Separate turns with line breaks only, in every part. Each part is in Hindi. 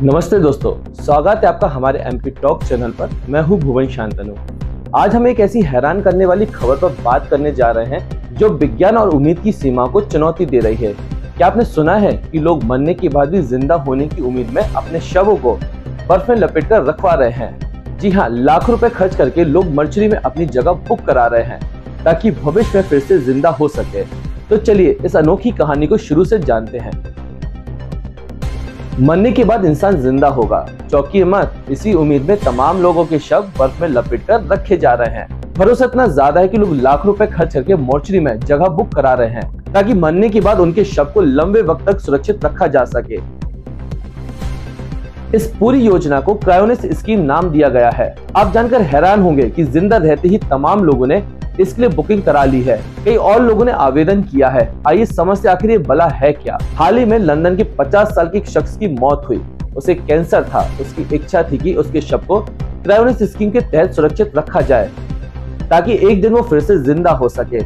नमस्ते दोस्तों, स्वागत है आपका हमारे एमपी टॉक चैनल पर। मैं हूं भुवन शांतनु। आज हम एक ऐसी हैरान करने वाली खबर पर बात करने जा रहे हैं जो विज्ञान और उम्मीद की सीमा को चुनौती दे रही है। क्या आपने सुना है कि लोग मरने के बाद भी जिंदा होने की उम्मीद में अपने शवों को बर्फ में लपेटकर रखवा रहे हैं। जी हाँ, लाखों रुपए खर्च करके लोग मर्चरी में अपनी जगह बुक करा रहे हैं ताकि भविष्य में फिर से जिंदा हो सके। तो चलिए इस अनोखी कहानी को शुरू से जानते हैं। मरने के बाद इंसान जिंदा होगा, चौंकिए मत। इसी उम्मीद में तमाम लोगों के शव बर्फ में लपेटकर रखे जा रहे हैं। भरोसा इतना ज्यादा है कि लोग लाख रुपए खर्च करके मोर्चरी में जगह बुक करा रहे हैं ताकि मरने के बाद उनके शव को लंबे वक्त तक सुरक्षित रखा जा सके। इस पूरी योजना को क्रायोनिस स्कीम नाम दिया गया है। आप जानकर हैरान होंगे कि जिंदा रहते ही तमाम लोगों ने इसके लिए बुकिंग करा ली है। कई और लोगों ने आवेदन किया है। आइए समझते आखिर ये भला है क्या। हाल ही में लंदन के 50 साल के एक शख्स की मौत हुई। उसे कैंसर था। उसकी इच्छा थी कि उसके शव को क्रायोनिस स्कीम के तहत सुरक्षित रखा जाए ताकि एक दिन वो फिर से जिंदा हो सके।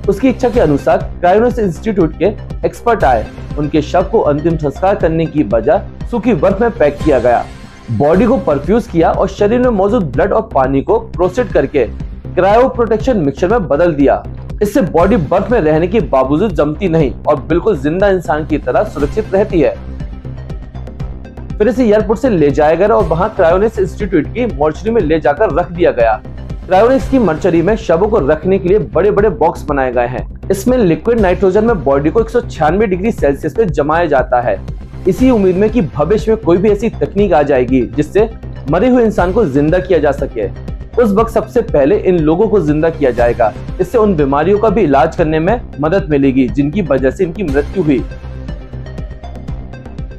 उसकी इच्छा के अनुसार क्रायोनिस इंस्टीट्यूट के एक्सपर्ट आए। उनके शव को अंतिम संस्कार करने की बजाय सूखी बर्फ में पैक किया गया। बॉडी को परफ्यूज किया और शरीर में मौजूद ब्लड और पानी को प्रोसेस करके क्रायो प्रोटेक्शन मिक्सचर में बदल दिया। इससे बॉडी बर्फ में रहने के बावजूद जमती नहीं और बिल्कुल जिंदा इंसान की तरह सुरक्षित रहती है। फिर इसे एयरपोर्ट से ले जाया गया और वहां क्रायोनिस इंस्टीट्यूट की मोर्चरी में ले जाकर रख दिया गया। क्रायोनिस की मोर्चरी में शवों को रखने के लिए बड़े बड़े बॉक्स बनाए गए हैं। इसमें लिक्विड नाइट्रोजन में बॉडी को 196 डिग्री सेल्सियस में जमाया जाता है, इसी उम्मीद में कि भविष्य में कोई भी ऐसी तकनीक आ जाएगी जिससे मरे हुए इंसान को जिंदा किया जा सके। उस वक्त सबसे पहले इन लोगों को जिंदा किया जाएगा। इससे उन बीमारियों का भी इलाज करने में मदद मिलेगी जिनकी वजह से इनकी मृत्यु हुई।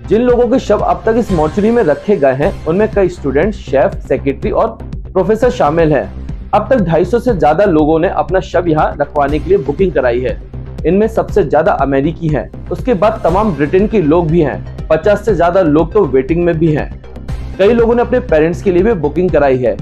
जिन लोगों के शव अब तक इस मोर्चरी में रखे गए हैं उनमें कई स्टूडेंट, शेफ, सेक्रेटरी और प्रोफेसर शामिल हैं। अब तक 250 से ज्यादा लोगों ने अपना शव यहाँ रखवाने के लिए बुकिंग कराई है। इनमें सबसे ज्यादा अमेरिकी हैं। उसके बाद तमाम ब्रिटेन के लोग भी हैं। 50 से ज्यादा लोग तो वेटिंग में भी हैं। कई लोगों ने अपने पेरेंट्स के लिए भी बुकिंग कराई है।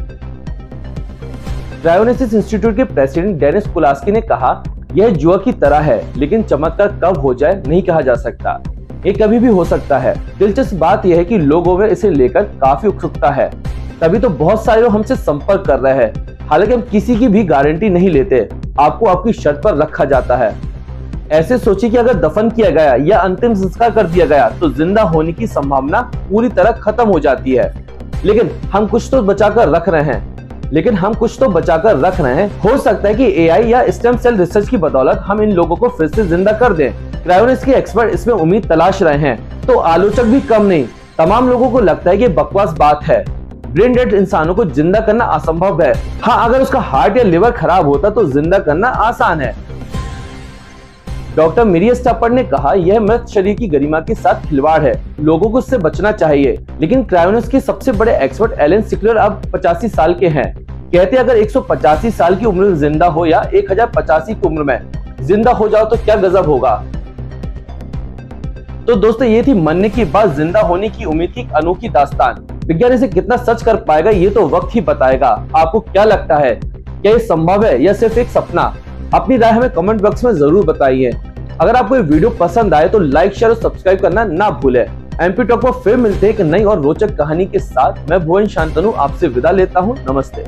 क्रायोनिस इंस्टीट्यूट के प्रेसिडेंट डेनिस पुलास्की ने कहा, यह जुआ की तरह है, लेकिन चमत्कार कब हो जाए नहीं कहा जा सकता। ये कभी भी हो सकता है। दिलचस्प बात यह है कि लोगों में इसे लेकर काफी उत्सुकता है, तभी तो बहुत सारे लोग हमसे संपर्क कर रहे हैं। हालांकि हम किसी की भी गारंटी नहीं लेते। आपको आपकी शर्त पर रखा जाता है। ऐसे सोचिए कि अगर दफन किया गया या अंतिम संस्कार कर दिया गया तो जिंदा होने की संभावना पूरी तरह खत्म हो जाती है। लेकिन हम कुछ तो बचाकर रख रहे हैं। हो सकता है कि एआई या स्टेम सेल रिसर्च की बदौलत हम इन लोगों को फिर से जिंदा कर दें। क्रायोनिस के एक्सपर्ट इसमें उम्मीद तलाश रहे हैं, तो आलोचक भी कम नहीं। तमाम लोगों को लगता है कि बकवास बात है। ब्रेन डेड इंसानों को जिंदा करना असंभव है। हाँ, अगर उसका हार्ट या लिवर खराब होता तो जिंदा करना आसान है। डॉक्टर मिरियस स्टापर ने कहा, यह मृत शरीर की गरिमा के साथ खिलवाड़ है। लोगों को इससे बचना चाहिए। लेकिन क्रायोनिस के सबसे बड़े एक्सपर्ट एलन सिकलर अब 85 साल के हैं। कहते अगर 185 साल की उम्र में जिंदा हो या 1085 की उम्र में जिंदा हो जाओ तो क्या गजब होगा। तो दोस्तों, ये थी मरने के बाद जिंदा होने की उम्मीद की अनोखी दास्तान। विज्ञान इसे कितना सच कर पाएगा ये तो वक्त ही बताएगा। आपको क्या लगता है, क्या ये संभव है या सिर्फ एक सपना? अपनी राय हमें कमेंट बॉक्स में जरूर बताइए। अगर आपको ये वीडियो पसंद आए तो लाइक, शेयर और सब्सक्राइब करना ना भूलें। एमपी टॉक पर फिर मिलते हैं एक नई और रोचक कहानी के साथ। मैं भुवन शांतनु आपसे विदा लेता हूँ। नमस्ते।